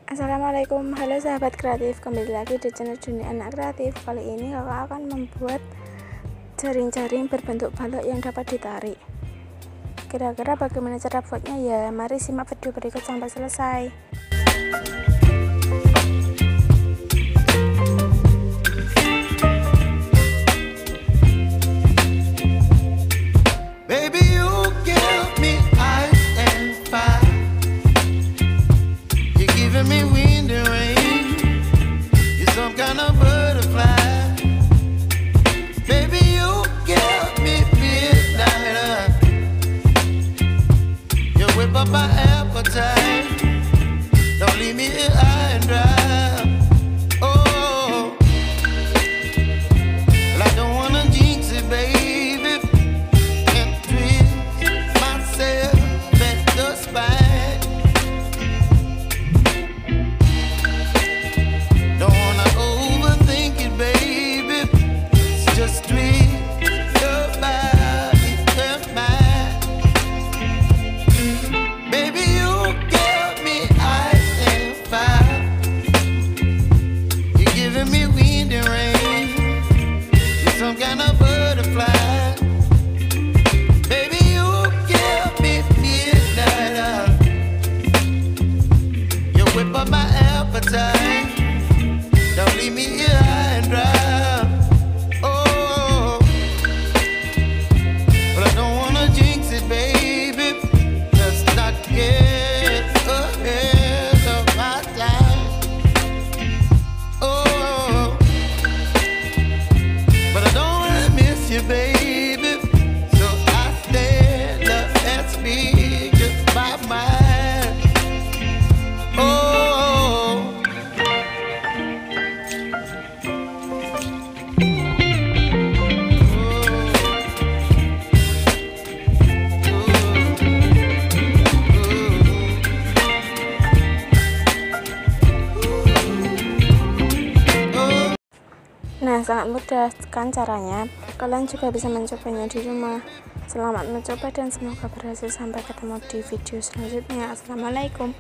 Assalamualaikum, halo sahabat kreatif, kembali lagi di channel dunia anak kreatif. Kali ini kakak akan membuat jaring-jaring berbentuk balok yang dapat ditarik. Kira-kira bagaimana cara buatnya ya? Mari simak video berikut sampai selesai. My appetite, don't leave me here high and dry. Oh, well, I don't wanna jinx it, baby, and twist myself at the spine. Don't wanna overthink it, baby, it's just twist your body and mine. Some kind of butterfly, baby, you give me midnight. You whip up my appetite, don't leave me here high and dry. Oh, but I don't wanna jinx it, baby. Let's not get ahead of my time. Oh, but I don't wanna miss you, baby. So I stand up and speak just my mind. Oh, Nah, sangat mudah kan caranya. Kalian juga bisa mencobanya di rumah. Selamat mencoba dan semoga berhasil. Sampai ketemu di video selanjutnya. Assalamualaikum.